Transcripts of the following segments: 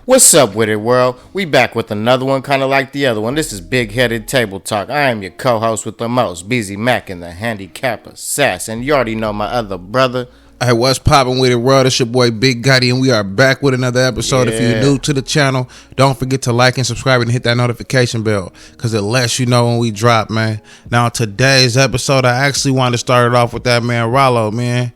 What's up with it, world? We back with another one kind of like the other one. This is Bigheaded Table Talk. I am your co-host with the most, Beezy Mac and the handicap assassin. You already know my other brother. Hey, what's poppin' with it, world? It's your boy Bigheaded, and we are back with another episode. If you're new to the channel, don't forget to like and subscribe and hit that notification bell, because it lets you know when we drop, man. Now, today's episode, I actually wanted to start it off with that man Ralo, man.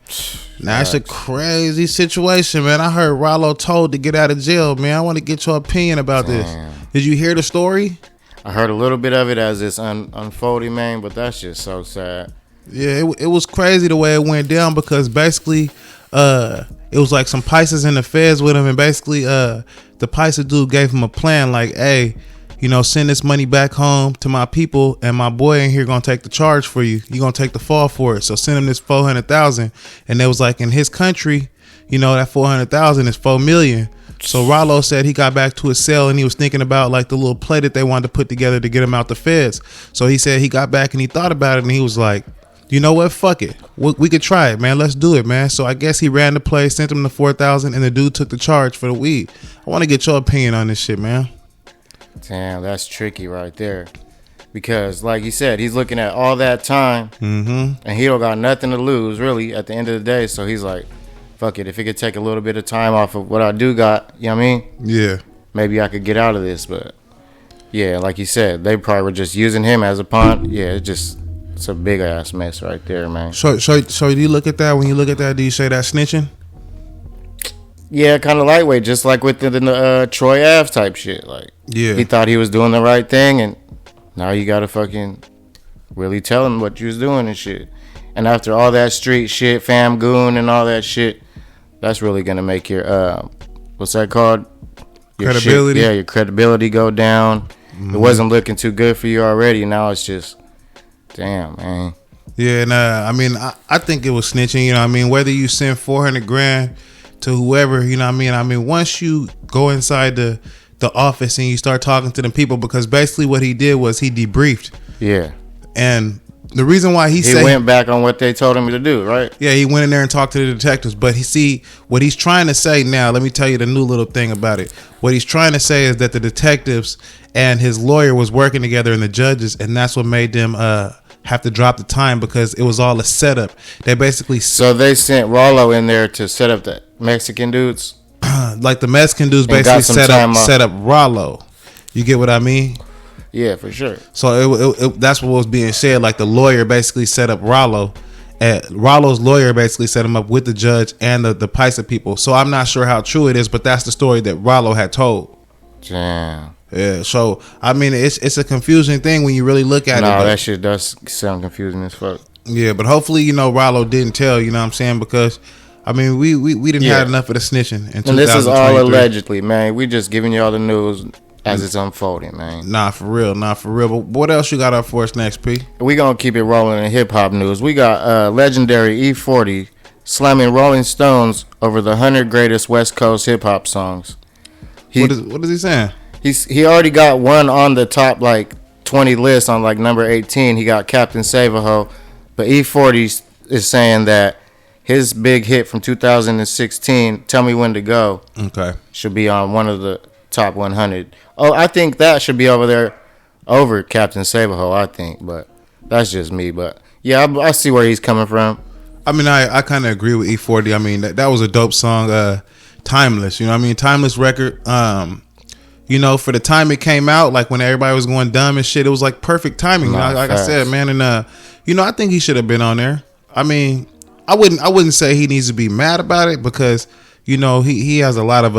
Now, it's a crazy situation, man. I heard Ralo told to get out of jail, man. I want to get your opinion about this. Did you hear the story? I heard a little bit of it as it's unfolding, man, but that's just so sad. Yeah, it was crazy the way it went down, because basically it was like some Pisces in the feds with him, and basically the Pisces dude gave him a plan like, hey, you know, send this money back home to my people, and my boy in here gonna take the charge for you. You gonna take the fall for it. So send him this $400,000. And it was like, in his country, you know, that $400,000 is $4 million. So Ralo said he got back to his cell and he was thinking about like the little play that they wanted to put together to get him out the feds. So he said he got back and he thought about it, and he was like, you know what? Fuck it. We could try it, man. Let's do it, man. So I guess he ran the play, sent him the $4,000, and the dude took the charge for the weed. I want to get your opinion on this shit, man. Damn, that's tricky right there. Because, like you said, he's looking at all that time, and he don't got nothing to lose, really, at the end of the day. So he's like, fuck it. If it could take a little bit of time off of what I do got, you know what I mean? Yeah. Maybe I could get out of this. But, yeah, like you said, they probably were just using him as a pawn. Yeah, it's a big-ass mess right there, man. So do you look at that? When you look at that, do you say that's snitching? Yeah, kind of lightweight, just like with the Troy Ave type shit. Like, yeah, he thought he was doing the right thing, and now you gotta fucking really tell him what you was doing and shit. And after all that street shit, fam goon and all that shit, that's really gonna make your what's that called? Your credibility. Shit, yeah, your credibility go down. It wasn't looking too good for you already. Now it's just, damn, man. Yeah, and I mean, I think it was snitching. You know what I mean? Whether you send $400,000 to whoever, you know what I mean? I mean, once you go inside the office and you start talking to them people, because basically what he did was he debriefed. Yeah. And the reason why he went back on what they told him to do, right? Yeah, he went in there and talked to the detectives. But what he's trying to say now, let me tell you the new little thing about it. What he's trying to say is that the detectives and his lawyer was working together, and the judges, and that's what made them have to drop the time, because it was all a setup. They basically they sent Ralo in there to set up the Mexican dudes. Like the Mexican dudes basically set up Ralo. You get what I mean? Yeah, for sure. So that's what was being said. Like the lawyer basically set up Ralo, and Ralo's lawyer basically set him up with the judge and the Paisa people. So I'm not sure how true it is, but that's the story that Ralo had told. Damn. Yeah, so I mean, it's a confusing thing when you really look at it. No, that shit does sound confusing as fuck. Yeah, but hopefully, you know, Ralo didn't tell, you know what I'm saying? Because, I mean, we didn't have enough of the snitching in 2023. And this is all allegedly, man. We just giving y'all the news as it's unfolding, man. Nah, for real. But what else you got up for us next, P? We gonna keep it rolling in hip-hop news. We got legendary E40 slamming Rolling Stones over the 100 greatest West Coast hip-hop songs. What is he saying? He already got one on the top like 20 list on like number 18. He got Captain Save-A-Ho, but E40 is saying that his big hit from 2016, Tell Me When to Go, should be on one of the top 100. Oh, I think that should be over Captain Save-A-Ho, I think, but that's just me. But yeah, I see where he's coming from. I mean, I kind of agree with E40. I mean, that was a dope song, timeless. You know what I mean? Timeless record. You know, for the time it came out, like when everybody was going dumb and shit, it was like perfect timing. Like I said, man, and you know, I think he should have been on there. I mean, I wouldn't say he needs to be mad about it, because you know he has a lot of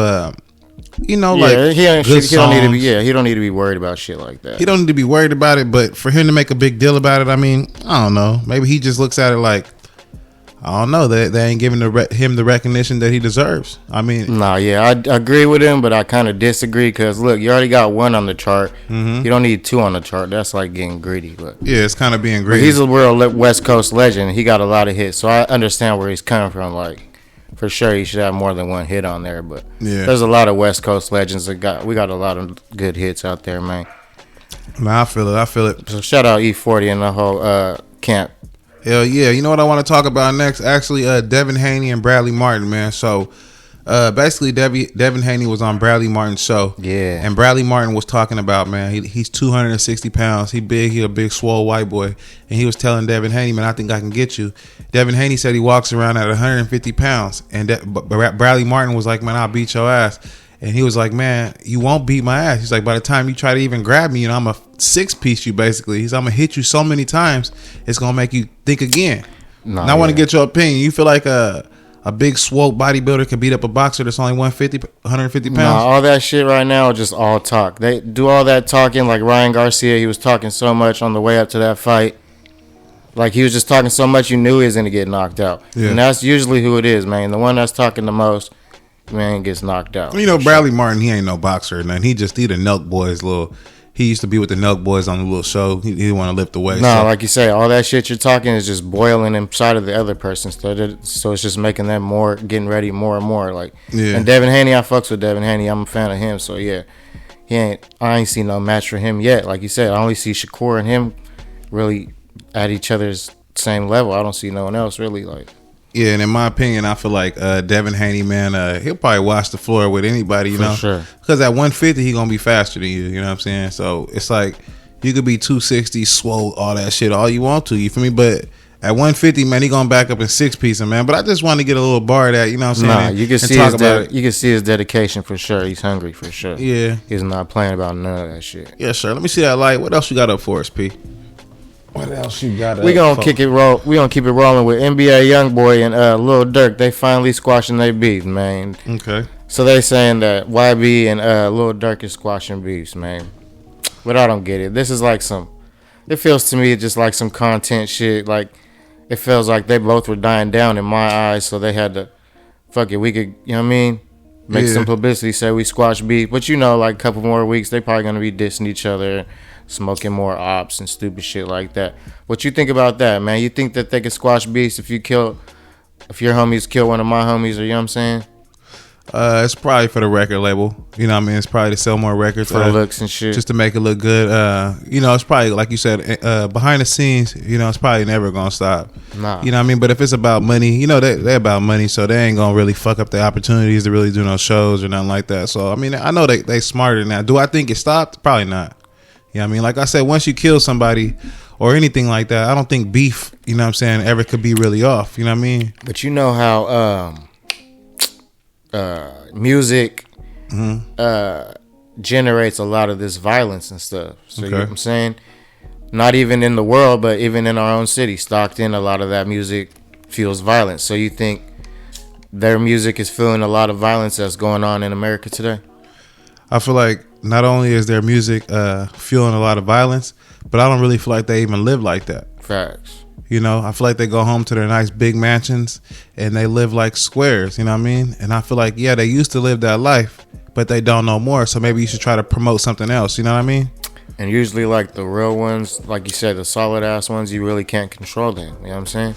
you know, like he don't need to be worried about shit like that. He don't need to be worried about it, but for him to make a big deal about it, I mean, I don't know. Maybe he just looks at it like, I don't know, they ain't giving him the recognition that he deserves. I mean, I agree with him, but I kind of disagree, because look, you already got one on the chart. You don't need two on the chart. That's like getting greedy. But yeah, it's kind of being greedy. But he's a real West Coast legend. He got a lot of hits, so I understand where he's coming from. Like, for sure, he should have more than one hit on there. But yeah, there's a lot of West Coast legends we got a lot of good hits out there, man. Man, I feel it. So shout out E40 and the whole camp. Hell yeah. You know what I want to talk about next? Actually, Devin Haney and Bradley Martin, man. So Basically, Devin Haney was on Bradley Martin's show. Yeah. And Bradley Martin was talking about, man, he's 260 pounds. He a big, swole white boy. And he was telling Devin Haney, man, I think I can get you. Devin Haney said he walks around at 150 pounds. And Bradley Martin was like, man, I'll beat your ass. And he was like, man, you won't beat my ass. He's like, by the time you try to even grab me, I'm a 6-piece you basically. He's I'm going to hit you so many times, it's going to make you think again. Now I want to get your opinion. You feel like a big swole bodybuilder can beat up a boxer that's only 150 pounds? Nah, all that shit right now is just all talk. They do all that talking like Ryan Garcia. He was talking so much on the way up to that fight. Like, he was just talking so much you knew he was going to get knocked out. Yeah. And that's usually who it is, man. The one that's talking the most, man, gets knocked out. You know, Bradley Martin, he ain't no boxer or nothing. He the Nelk Boys he used to be with the Nelk Boys on the little show. He didn't want to lift the weight. No, like you say, all that shit you're talking is just boiling inside of the other person. So it's just making them getting ready more and more. Like, yeah. And Devin Haney, I fucks with Devin Haney. I'm a fan of him. So yeah, I ain't seen no match for him yet. Like you said, I only see Shakur and him really at each other's same level. I don't see no one else really like. Yeah, and in my opinion, I feel like Devin Haney, man, he'll probably wash the floor with anybody, you know? For sure. Because at 150, he going to be faster than you know what I'm saying? So it's like, you could be 260, swole, all that shit, all you want to, you feel me? But at 150, man, he going to back up in 6-piece, man. But I just want to get a little bar of that, you know what I'm saying? Nah, you can see his dedication for sure. He's hungry for sure. Yeah. He's not playing about none of that shit. Yeah, sure. Let me see that light. What else you got up for us, P? What else you got? We gonna keep it rolling with NBA Youngboy and Lil Durk. They finally squashing their beef, man. Okay. So they saying that YB and Lil Durk is squashing beefs, man. But I don't get it. This is like it feels to me just like some content shit. Like, it feels like they both were dying down in my eyes, so they had to, fuck it, we could, you know what I mean? Make some publicity, say we squash beef. But you know, like a couple more weeks, they probably gonna be dissing each other, smoking more ops and stupid shit like that. What you think about that, man? You think that they could squash beefs if your homies kill one of my homies, or you know what I'm saying? It's probably for the record label. You know what I mean? It's probably to sell more records. For the looks and shit. Just to make it look good. You know, it's probably, like you said, behind the scenes, you know, it's probably never going to stop. Nah. You know what I mean? But if it's about money, you know, they're about money, so they ain't going to really fuck up the opportunities to really do no shows or nothing like that. So, I mean, I know they smarter than that. Do I think it stopped? Probably not. You know what I mean? Like I said, once you kill somebody or anything like that, I don't think beef, you know what I'm saying, ever could be really off. You know what I mean? But you know how music generates a lot of this violence and stuff. So you know what I'm saying? Not even in the world, but even in our own city, Stockton, a lot of that music fuels violence. So you think their music is fueling a lot of violence that's going on in America today? I feel like not only is their music fueling a lot of violence, but I don't really feel like they even live like that. Facts. You know, I feel like they go home to their nice big mansions and they live like squares, you know what I mean? And I feel like, yeah, they used to live that life, but they don't no more. So maybe you should try to promote something else, you know what I mean? And usually, like, the real ones, like you said, the solid ass ones, you really can't control them, you know what I'm saying?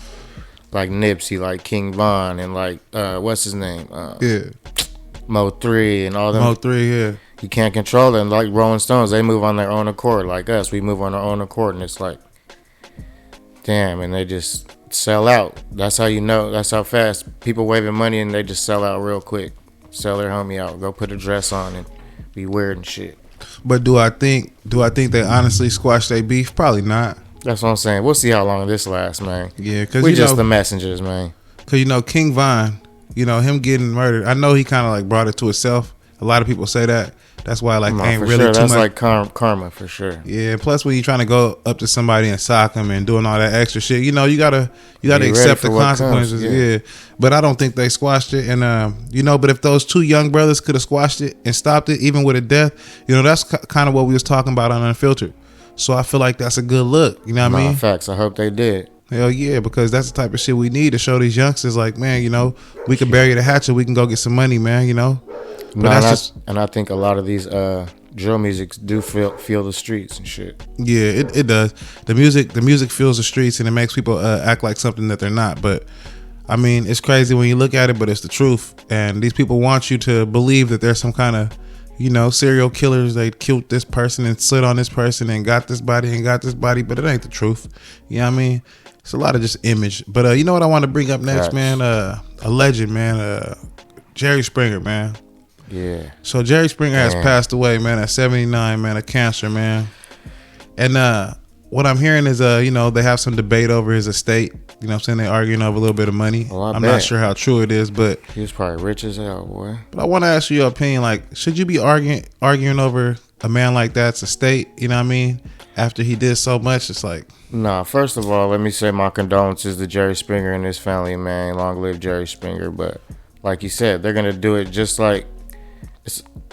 Like Nipsey, like King Von, and like, what's his name? Mo3 and all them. Mo3, yeah. You can't control them. Like Rolling Stones, they move on their own accord. Like us, we move on our own accord, and it's like, damn, and they just sell out. That's how you know. That's how fast people waving money and they just sell out real quick. Sell their homie out. Go put a dress on and be weird and shit. But do I think they honestly squash their beef? Probably not. That's what I'm saying. We'll see how long this lasts, man. Yeah, because we just the messengers, man. Because, you know, King Von, you know, him getting murdered, I know he kind of like brought it to himself. A lot of people say that. That's why, like, ain't really sure. too That's much. Like karma for sure. Yeah. Plus, when you're trying to go up to somebody and sock them and doing all that extra shit, you know, you gotta accept the consequences. Yeah. But I don't think they squashed it. And you know, but if those two young brothers could have squashed it and stopped it, even with a death, you know, that's kind of what we was talking about on Unfiltered. So I feel like that's a good look. You know what I mean? Facts. I hope they did. Hell yeah, because that's the type of shit we need to show these youngsters, like, man, you know, we can bury the hatchet, we can go get some money, man, you know. But and I think a lot of these drill musics do feel the streets and shit. Yeah, it does. The music feels the streets, and it makes people act like something that they're not. But I mean, it's crazy when you look at it, but it's the truth. And these people want you to believe that there's some kind of, you know, serial killers. They killed this person and slid on this person and got this body, but it ain't the truth. You know what I mean? It's a lot of just image. But you know what I want to bring up next, man? A legend, man. Jerry Springer, man. Yeah. So Jerry Springer has passed away, man, at 79, man, of cancer, man. And what I'm hearing is, they have some debate over his estate. You know what I'm saying? They're arguing over a little bit of money. Well, I'm not sure how true it is, but he was probably rich as hell, boy. But I want to ask you your opinion. Like, should you be arguing over a man like that's estate? You know what I mean? After he did so much, it's like. Nah, first of all, let me say my condolences to Jerry Springer and his family, man. Long live Jerry Springer. But like you said, they're gonna do it just like.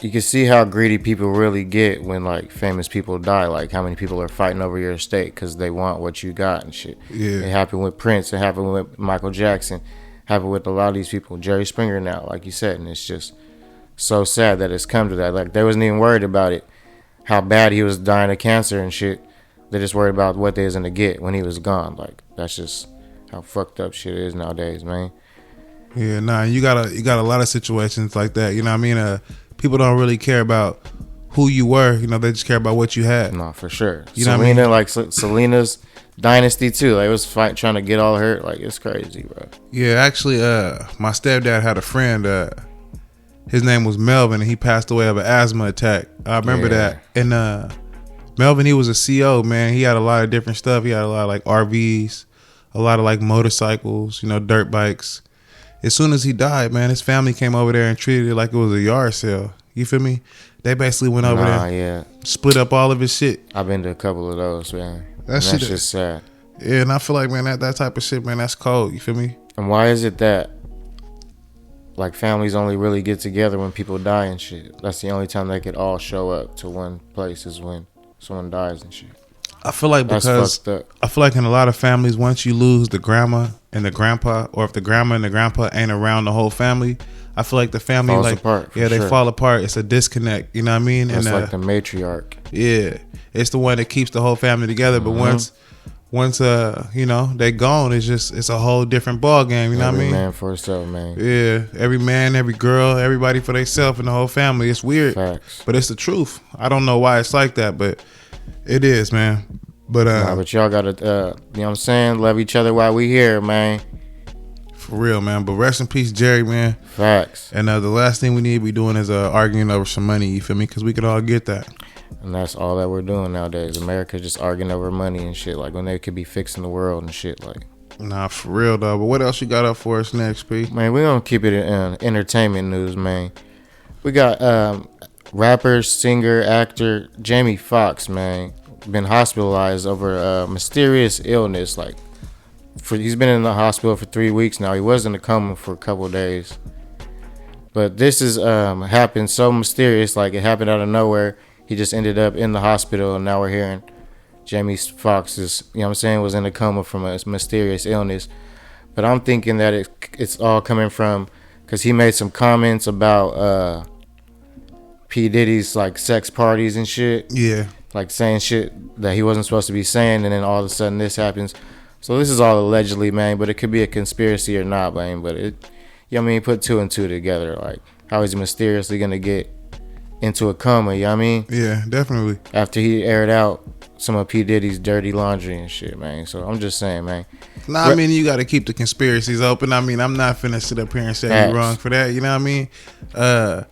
You can see how greedy people really get when like famous people die. Like how many people are fighting over your estate because they want what you got and shit. Yeah. It happened with Prince. It happened with Michael Jackson. It happened with a lot of these people. Jerry Springer now, like you said, and it's just so sad that it's come to that. Like they wasn't even worried about it, how bad he was dying of cancer and shit. They just worried about what they was gonna get when he was gone. Like that's just how fucked up shit is nowadays, man. Yeah, nah, you got a lot of situations like that. You know what I mean? People don't really care about who you were. You know, they just care about what you had. No, for sure. You know what I mean? Like Selena's dynasty too. Like it was trying to get all her. Like it's crazy, bro. Yeah, actually, my stepdad had a friend. His name was Melvin, and he passed away of an asthma attack. I remember that. And Melvin, he was a CO, man. He had a lot of different stuff. He had a lot of like RVs, a lot of like motorcycles, dirt bikes. As soon as he died, man, his family came over there and treated it like it was a yard sale. You feel me? They basically went over there, split up all of his shit. I've been to a couple of those, man. That's just sad. Yeah, and I feel like, man, that type of shit, man, that's cold. You feel me? And why is it that like families only really get together when people die and shit? That's the only time they could all show up to one place is when someone dies and shit. I feel like because I feel like in a lot of families, once you lose the grandma and the grandpa, or if the grandma and the grandpa ain't around the whole family, I feel like the family falls apart. They fall apart. It's a disconnect. You know what I mean? It's like the matriarch. Yeah, it's the one that keeps the whole family together. But once they gone, it's a whole different ball game. You know what I mean? Every man for himself, man. Yeah, every man, every girl, everybody for themselves and the whole family. It's weird, Facts. But it's the truth. I don't know why it's like that, but it is, man. But but y'all gotta, you know what I'm saying? Love each other while we here, man. For real, man. But rest in peace, Jerry, man. Facts. And the last thing we need to be doing is arguing over some money. You feel me? Because we could all get that. And that's all that we're doing nowadays. America just arguing over money and shit. Like when they could be fixing the world and shit. Like, nah, for real though. But what else you got up for us next, P? Man, we're gonna keep it in entertainment news, man. We got rapper, singer, actor Jamie Foxx, man, been hospitalized over a mysterious illness. Like, he's been in the hospital for 3 weeks now. He was in a coma for a couple of days, but this is happened so mysterious. Like, it happened out of nowhere. He just ended up in the hospital, and now we're hearing Jamie Foxx is, was in a coma from a mysterious illness. But I'm thinking that it's all coming from because he made some comments about P. Diddy's like sex parties and shit. Yeah. Like saying shit that he wasn't supposed to be saying, and then all of a sudden this happens. So this is all allegedly, man, but it could be a conspiracy or not, man. But put two and two together. Like, how is he mysteriously gonna get into a coma, Yeah, definitely. After he aired out some of P. Diddy's dirty laundry and shit, man. So I'm just saying, man. Nah, I mean, you got to keep the conspiracies open. I mean, I'm not finna sit up here and say you're wrong for that. You know what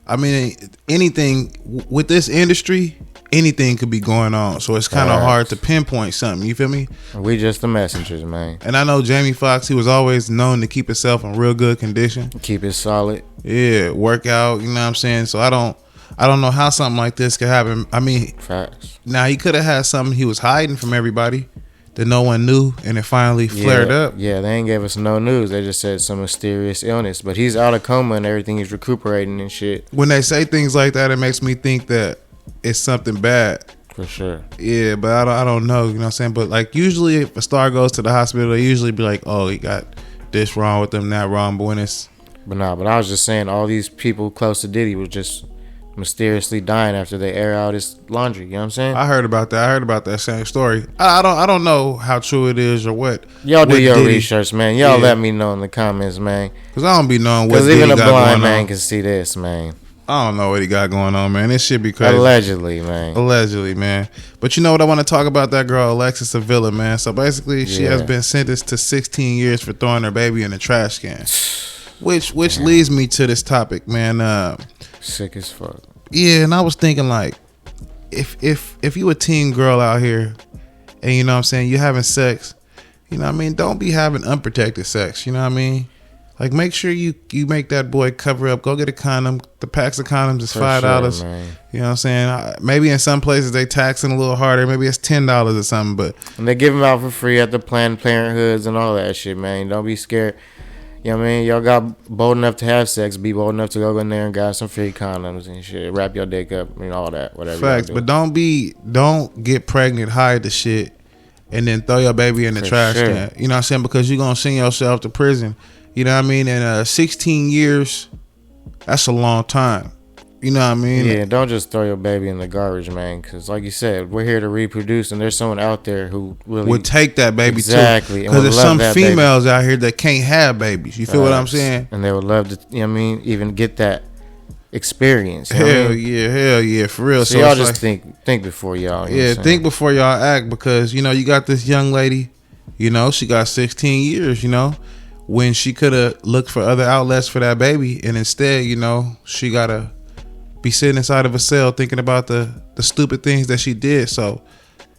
I mean? Anything with this industry, anything could be going on. So it's kind of hard to pinpoint something. You feel me? We just the messengers, man. And I know Jamie Foxx, he was always known to keep himself in real good condition. Keep it solid. Yeah, work out, you know what I'm saying? So I don't know how something like this could happen. I mean, facts. Now he could have had something he was hiding from everybody that no one knew, and it finally flared up. Yeah, they ain't gave us no news. They just said some mysterious illness, but he's out of coma and everything. He's recuperating and shit. When they say things like that, it makes me think that it's something bad. For sure. Yeah, but I don't know. You know what I'm saying? But like usually, if a star goes to the hospital, they usually be like, "Oh, he got this wrong with them, that wrong." But when it's but I was just saying, all these people close to Diddy were just mysteriously dying after they air out his laundry. You know what I'm saying? I heard about that. I heard about that same story. I don't know how true it is or what. Y'all do your research, man. Y'all let me know in the comments, man. Cause I don't be knowing what Diddy got going on. Cause even a blind man can see this, man. I don't know what he got going on, man. This shit be crazy. Allegedly, man. But you know what I want to talk about? That girl, Alexis Avila, man. So basically, she has been sentenced to 16 years for throwing her baby in a trash can. Which leads me to this topic, man. Sick as fuck. Yeah, and I was thinking like, if you a teen girl out here, and you know what I'm saying, you having sex, you know what I mean, don't be having unprotected sex. You know what I mean? Like, make sure you make that boy cover up. Go get a condom. The packs of condoms is $5. Sure, you know what I'm saying? Maybe in some places they taxing a little harder. Maybe it's $10 or something. But and they give them out for free at the Planned Parenthoods and all that shit, man. Don't be scared. You know what I mean? Y'all got bold enough to have sex. Be bold enough to go in there and got some free condoms and shit. Wrap your dick up and all that. Whatever. Facts. But don't get pregnant, hide the shit, and then throw your baby in the trash can. You know what I'm saying? Because you're gonna send yourself to prison. You know what I mean? And 16 years, that's a long time. You know what I mean? Yeah, don't just throw your baby in the garbage, man. Because like you said, we're here to reproduce, and there's someone out there who really would take that baby exactly, too. Because there's some females out here that can't have babies. You feel what I'm saying? And they would love to, you know what I mean, even get that experience. Hell yeah, for real. So y'all just think before y'all. Think before y'all act, because you know you got this young lady. You know she got 16 years. You know. When she could have looked for other outlets for that baby, and instead, you know, she gotta be sitting inside of a cell thinking about the stupid things that she did. So,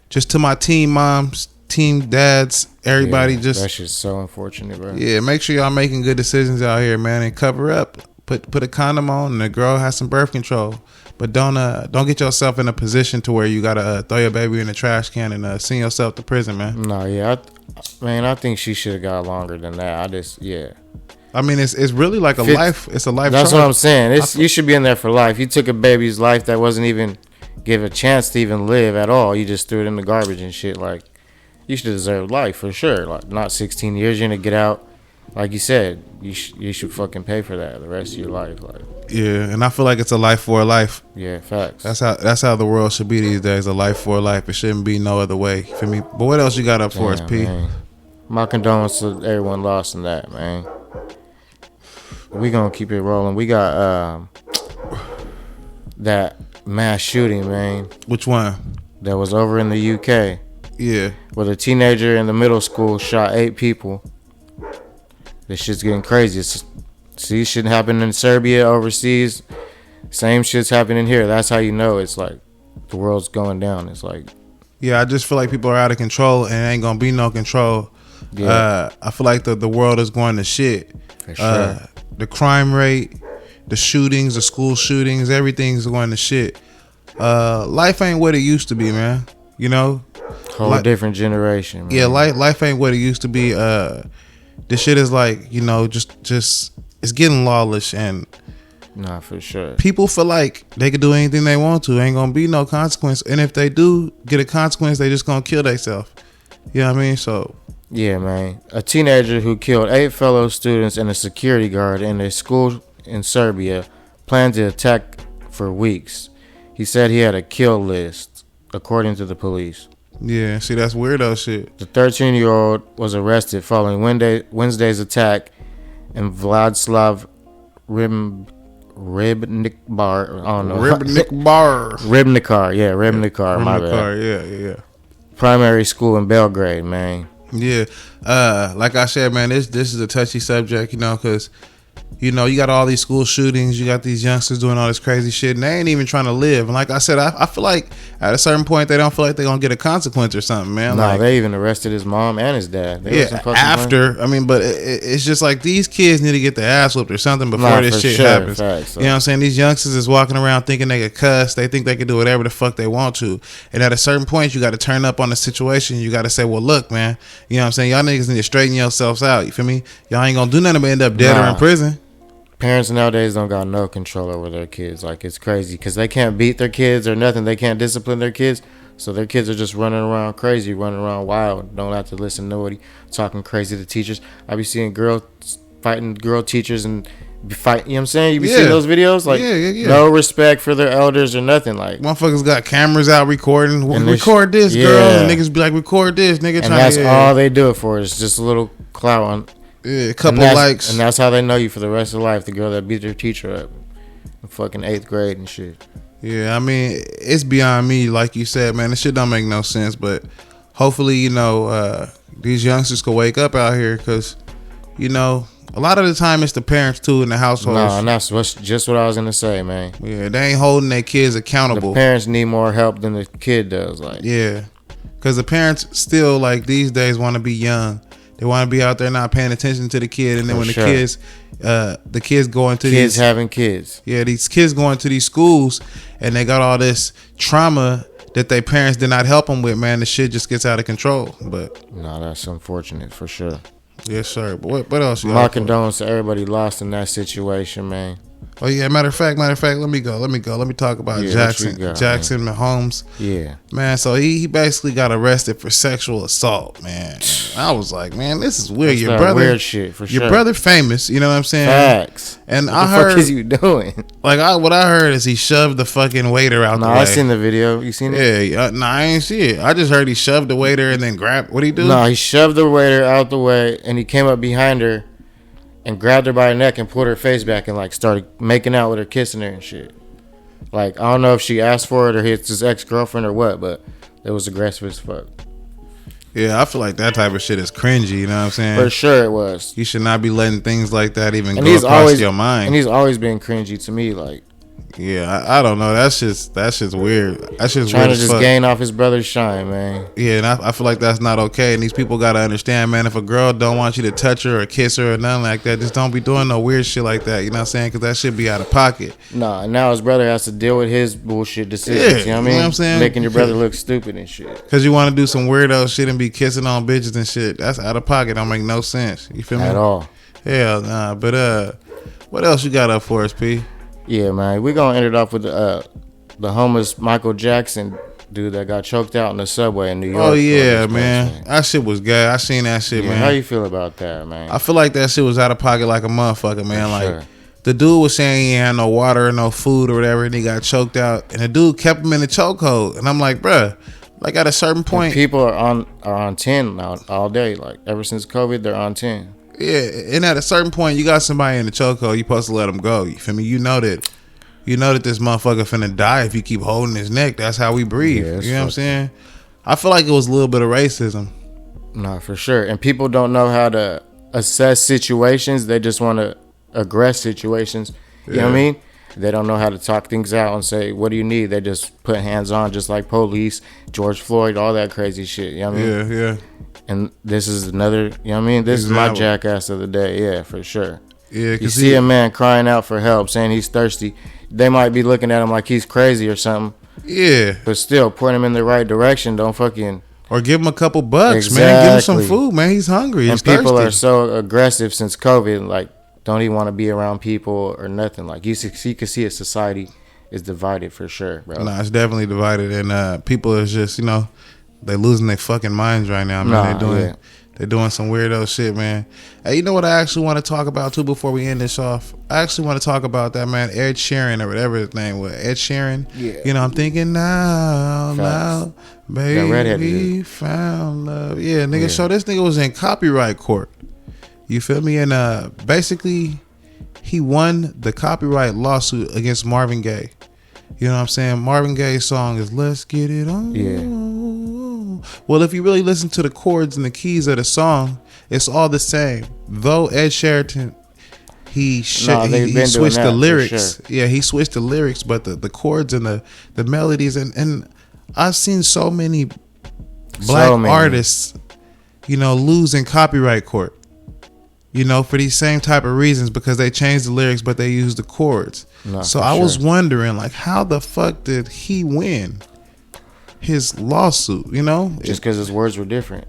just to my teen moms, teen dads, everybody, just that shit's so unfortunate, bro. Yeah, make sure y'all making good decisions out here, man, and cover up. Put a condom on, and the girl has some birth control. But don't get yourself in a position to where you gotta throw your baby in the trash can and send yourself to prison, man. No, yeah, I think she should have got longer than that. I mean, it's really like a life. It's a life. That's charge. what I'm saying. You should be in there for life. You took a baby's life that wasn't even give a chance to even live at all. You just threw it in the garbage and shit. Like, you should deserve life for sure. Like, not 16 years. You're gonna get out. Like you said, you should fucking pay for that the rest of your life. Like, yeah, and I feel like it's a life for a life. Yeah, facts. That's how the world should be these days. A life for a life. It shouldn't be no other way. For me. But what else you got up for us, P? Man. My condolences to everyone lost in that, man. We gonna keep it rolling. We got that mass shooting, man. Which one? That was over in the UK. Yeah. Where a teenager in the middle school shot 8 people. This shit's getting crazy. See, shit happened in Serbia, overseas. Same shit's happening here. That's how you know it's like the world's going down. It's like, yeah, I just feel like people are out of control and ain't gonna be no control. Yeah. I feel like the world is going to shit. For sure. The crime rate, the shootings, the school shootings, everything's going to shit. Life ain't what it used to be, man. You know, whole different generation, man. Yeah, life ain't what it used to be. This shit is like, you know, just it's getting lawless, and nah, for sure. People feel like they could do anything they want to. Ain't gonna be no consequence, and if they do get a consequence, they just gonna kill themselves. You know what I mean? So yeah, man. A teenager who killed 8 fellow students and a security guard in a school in Serbia planned to attack for weeks. He said he had a kill list, according to the police. Yeah, see, that's weirdo shit. The 13-year-old was arrested following Wednesday's attack in Vladislav Ribnikar. I don't know. Ribnikar. My bad. Yeah. Primary school in Belgrade, man. Yeah. Like I said, man, this is a touchy subject, you know, because, you know, you got all these school shootings, you got these youngsters doing all this crazy shit, and they ain't even trying to live. And like I said, I feel like at a certain point they don't feel like they're gonna get a consequence or something, man. No, like, they even arrested his mom and his dad. After. I mean, but it's just like these kids need to get their ass whooped or something before this shit happens. Facts, you know what I'm saying? These youngsters is walking around thinking they could cuss. They think they could do whatever the fuck they want to. And at a certain point, you got to turn up on the situation. You got to say, well, look, man, you know what I'm saying? Y'all niggas need to straighten yourselves out. You feel me? Y'all ain't gonna do nothing but end up dead or in prison. Parents nowadays don't got no control over their kids. Like, it's crazy because they can't beat their kids or nothing. They can't discipline their kids. So their kids are just running around crazy, running around wild. Don't have to listen to nobody, talking crazy to teachers. I be seeing girls fighting girl teachers and fight. You know what I'm saying? You be seeing those videos? Like, no respect for their elders or nothing. Like, motherfuckers got cameras out recording. Record this, girl. And niggas be like, record this, nigga. And that's all they do it for is just a little clout on. Yeah, a couple likes. And that's how they know you for the rest of life. The girl that beat their teacher up in fucking 8th grade and shit. Yeah, I mean, it's beyond me. Like you said, man, this shit don't make no sense. But hopefully, you know, these youngsters can wake up out here because, you know, A lot of the time, it's the parents too in the household. No, and that's just what I was gonna say, man. Yeah, they ain't holding their kids accountable. The parents need more help than the kid does. Like, yeah, because the parents still like these days want to be young. They want to be out there not paying attention to the kid, and then when the kids go into kids having kids. Yeah, these kids go into these schools, and they got all this trauma that their parents did not help them with. Man, the shit just gets out of control. But no, that's unfortunate for sure. Yes, sir. But what else? My condolences to everybody lost in that situation, man. Oh yeah, matter of fact, let me go. Let me talk about Jackson Mahomes. Yeah, man. So he basically got arrested for sexual assault, man. I was like, man, this is weird. That's Your brother, weird shit for sure. Your brother famous, you know what I'm saying? Facts. And what the fuck is you doing? Like what I heard is he shoved the fucking waiter out the way. I seen the video. You seen it? Yeah, no, I ain't see it. I just heard he shoved the waiter and then grabbed. What'd he do? No, he shoved the waiter out the way and he came up behind her and grabbed her by the neck and pulled her face back and like started making out with her, kissing her and shit. Like, I don't know if she asked for it or it's his ex-girlfriend or what, but it was aggressive as fuck. Yeah, I feel like that type of shit is cringy, you know what I'm saying? For sure it was. You should not be letting things like that even go across your mind. And he's always been cringy to me, like. Yeah, I don't know. That's just weird. That's just trying weird to just gain off his brother's shine, man. Yeah, and I feel like that's not okay. And these people gotta understand, man. If a girl don't want you to touch her or kiss her or nothing like that, just don't be doing no weird shit like that. You know what I'm saying? Because that should be out of pocket. Nah, and now his brother has to deal with his bullshit decisions. You know what I mean? You know what I'm saying? Making your brother look stupid and shit. Because you want to do some weirdo shit and be kissing on bitches and shit. That's out of pocket. Don't make no sense. You feel me? At all. Hell nah. But what else you got up for us, P? Yeah, man. We're going to end it off with the homeless Michael Jackson dude that got choked out in the subway in New York. Oh, yeah, man. That shit was gay. I seen that shit, man. How you feel about that, man? I feel like that shit was out of pocket like a motherfucker, man. Like, the dude was saying he had no water or no food or whatever, and he got choked out. And the dude kept him in the chokehold. And I'm like, bruh, like at a certain point. And people are on 10 now all day. Like, ever since COVID, they're on 10. Yeah, and at a certain point, you got somebody in the chokehold, you supposed to let him go. You feel me? You know that this motherfucker finna die if you keep holding his neck. That's how we breathe. You know what I'm saying? I feel like it was a little bit of racism. No, for sure. And people don't know how to assess situations. They just want to aggress situations. You know what I mean? They don't know how to talk things out and say, what do you need? They just put hands on, just like police, George Floyd, all that crazy shit. You know what I mean? Yeah. And this is another, you know what I mean? This is my jackass of the day. Yeah, for sure. Yeah, you see a man crying out for help, saying he's thirsty. They might be looking at him like he's crazy or something. Yeah. But still, point him in the right direction. Don't fucking... Or give him a couple bucks, man. Give him some food, man. He's hungry. He's thirsty. People are so aggressive since COVID, like, don't even want to be around people or nothing. Like, you can see a society is divided for sure, bro. Nah, it's definitely divided. And people is just, you know... They losing their fucking minds right now, man. They're doing some weirdo shit, man. Hey, you know what I actually want to talk about too before we end this off? I actually want to talk about that man, Ed Sheeran or whatever his name was. Ed Sheeran. Yeah. You know, I'm thinking now, baby, found love. Yeah, nigga. Yeah. So this nigga was in copyright court. You feel me? And basically, he won the copyright lawsuit against Marvin Gaye. You know what I'm saying? Marvin Gaye's song is "Let's Get It On." Yeah. Well, if you really listen to the chords and the keys of the song, it's all the same. Though Ed Sheeran, he switched the lyrics. Sure. Yeah, he switched the lyrics, but the chords and the melodies and I've seen so many black artists, you know, lose in copyright court. You know, for these same type of reasons, because they changed the lyrics, but they used the chords. So I was wondering, like, how the fuck did he win his lawsuit? You know, just because his words were different.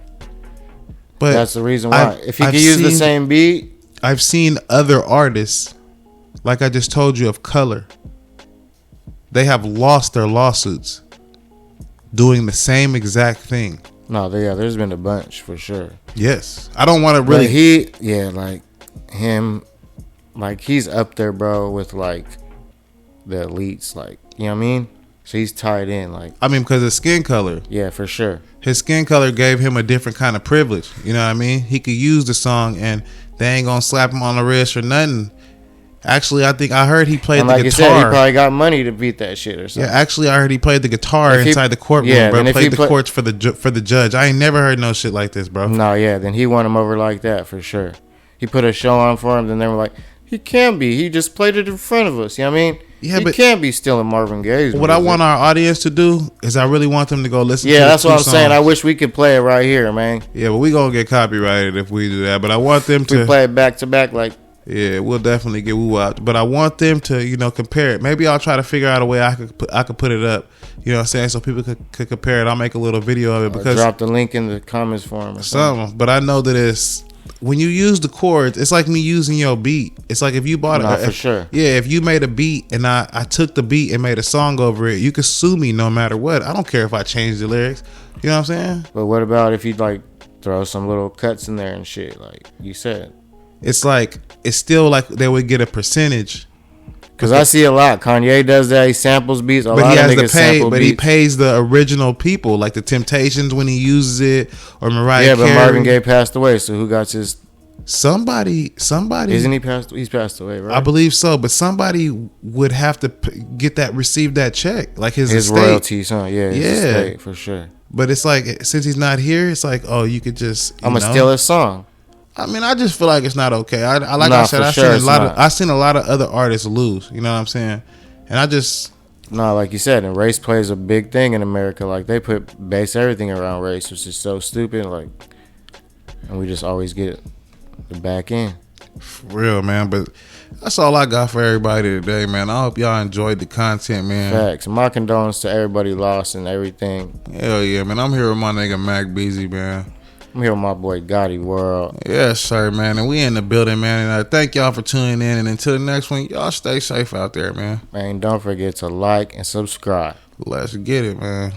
But that's the reason why. If he could use the same beat, I've seen other artists, like I just told you, of color. They have lost their lawsuits doing the same exact thing. No, there's been a bunch for sure. Yes, I don't want to really. Like him, like he's up there, bro, with like the elites, like, you know what I mean? So he's tied in, like. I mean, because of skin color. Yeah, for sure. His skin color gave him a different kind of privilege. You know what I mean? He could use the song, and they ain't gonna slap him on the wrist or nothing. Actually, I think I heard he played the guitar. You said, he probably got money to beat that shit or something. Yeah, actually, I heard he played the guitar inside the courtroom, bro. Played the courts for the judge. I ain't never heard no shit like this, bro. No, yeah, then he won him over like that for sure. he put a show on for him. Then they were like, he can't be. He just played it in front of us. You know what I mean? Yeah, he but can't be stealing Marvin Gaye's what music. I want our audience to do is I really want them to go listen to Yeah, that's the what two I'm saying. I songs. wish we could play it right here, man. Yeah, but we gonna get copyrighted if we do that. But I want them We to play it back to back like. Yeah, we'll definitely get woo out. But I want them to, compare it. Maybe I'll try to figure out a way I could put it up. You know what I'm saying? So people could compare it. I'll make a little video of it because drop the link in the comments for him or something. But I know that it's when you use the chords, it's like me using your beat. It's like if you bought it. For sure. Yeah, if you made a beat and I took the beat and made a song over it, you could sue me no matter what. I don't care if I change the lyrics. You know what I'm saying? But what about if you like throw some little cuts in there and shit, like you said? It's still like they would get a percentage. Cause I see a lot. Kanye does that. He samples beats. But he has to pay. But he pays the original people, like the Temptations when he uses it, or Mariah Carey. Yeah, but Marvin Gaye passed away. So who got his? Somebody. Isn't he passed? He's passed away, right? I believe so. But somebody would have to receive that check, like his estate. Royalties, huh? Yeah, his estate, for sure. But it's like since he's not here, it's like you could just. I'm gonna steal his song. I mean, I just feel like it's not okay. I've seen a lot of other artists lose. You know what I'm saying? And I just like you said, and race plays a big thing in America. Like they base everything around race, which is so stupid. Like, and we just always get the back end. For real, man. But that's all I got for everybody today, man. I hope y'all enjoyed the content, man. Facts. My condolences to everybody lost and everything. Hell yeah, man. I'm here with my nigga Mac Beezy, man. I'm here with my boy Gotti World. Yes, sir, man. And we in the building, man. And I thank y'all for tuning in. And until the next one, y'all stay safe out there, man. Man, don't forget to like and subscribe. Let's get it, man.